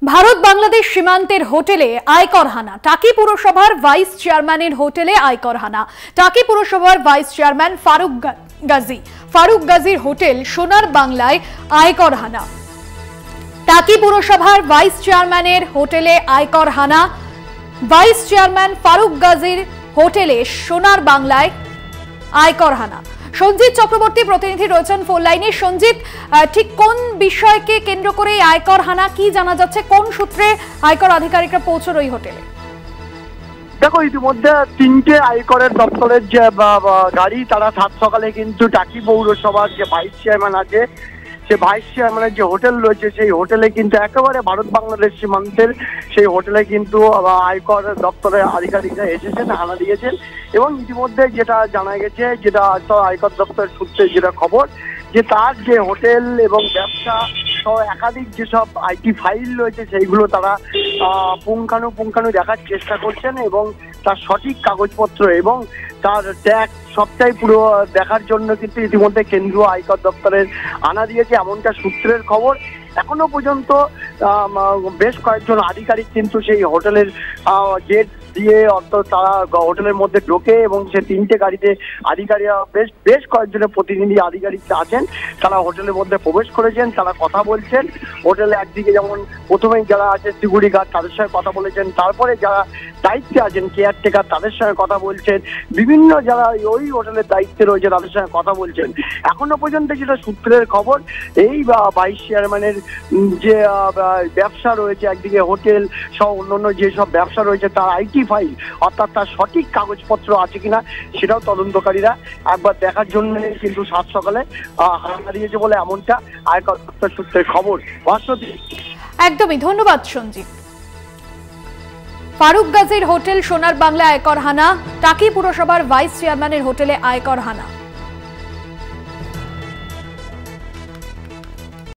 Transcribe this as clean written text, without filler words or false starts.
ভারত বাংলাদেশ সীমান্তের হোটেলে আয়কর হানা। টাকি পুরসভার ভাইস চেয়ারম্যানের হোটেলে আয়কর হানা। টাকি পুরসভার ভাইস চেয়ারম্যান ফারুক গাজীর হোটেল সোনার বাংলায় আয়কর হানা। টাকি পুরসভার ভাইস চেয়ারম্যানের হোটেলে আয়কর হানা। ভাইস চেয়ারম্যান ফারুক গাজীর হোটেলে সোনার বাংলায় আয়কর হানা। সঞ্জিত চক্রবর্তী প্রতিনিধি রয়েছেন ফোন লাইনে। সঞ্জিত, ঠিক কোন বিষয়কে কেন্দ্র করে আয়কর হানা, কি জানা যাচ্ছে, কোন সূত্রে আয়কর আধিকারিকরা পৌঁছল ওই হোটেলে? দেখো, ইতিমধ্যে তিনটে আয়করের দপ্তরের যে গাড়ি, তারা সাত সকালে কিন্তু টাকি পৌরসভার যে ভাইস চেয়ারম্যান আছে, সে ভাইস চেয়ারম্যানের যে হোটেল রয়েছে, সেই হোটেলে কিন্তু একেবারে ভারত বাংলাদেশ সীমান্তের সেই হোটেলে কিন্তু আয়কর দপ্তরের আধিকারিকরা এসেছেন, হানা দিয়েছেন। এবং ইতিমধ্যে যেটা জানা গেছে, যেটা আয়কর দপ্তরের সূত্রে যেটা খবর, যে তার যে হোটেল এবং ব্যবসা সহ একাধিক যেসব আইটি ফাইল রয়েছে, সেইগুলো তারা পুঙ্খানু দেখার চেষ্টা করছেন এবং তার সঠিক কাগজপত্র এবং তার ট্যাক্স সবটাই পুরো দেখার জন্য কিন্তু ইতিমধ্যে কেন্দ্রীয় আয়কর দপ্তরের আনা দিয়েছে, এমনটা সূত্রের খবর। এখনো পর্যন্ত বেশ কয়েকজন আধিকারিক কিন্তু সেই হোটেলের গেট দিয়ে অর্থাৎ তারা হোটেলের মধ্যে ঢোকে এবং সে তিনটে গাড়িতে আধিকারিকরা বেশ কয়েকজনের প্রতিনিধি আধিকারিক আছেন, তারা হোটেলের মধ্যে প্রবেশ করেছেন, তারা কথা বলছেন। হোটেলে একদিকে যেমন প্রথমেই যারা আছে সিকিউরিটি গার্ড, তাদের সঙ্গে কথা বলেছেন, তারপরে যারা দায়িত্বে আছেন কেয়ারটেকার, তাদের সঙ্গে কথা বলছেন, বিভিন্ন যারা ওই হোটেলের দায়িত্বে রয়েছে তাদের সঙ্গে কথা বলছেন। এখনো পর্যন্ত যেটা সূত্রের খবর, এই ভাইস চেয়ারম্যানের যে ব্যবসা রয়েছে, একদিকে হোটেল সহ অন্যান্য যেসব ব্যবসা রয়েছে, তার আইটি ফাইল অর্থাৎ তার সঠিক কাগজপত্র আছে কিনা সেটাও তদন্তকারীরা একবার দেখার জন্য কিন্তু সাত সকালে হানা দিয়েছে বলে এমনটা আয়কর দপ্তর সূত্রের খবর। একদমই ধন্যবাদ সঞ্জিত। ফারুক গাজীর হোটেল সোনার বাংলা আয়কর হানা। টাকি পুরসভার ভাইস চেয়ারম্যানের হোটেলে আয়কর হানা।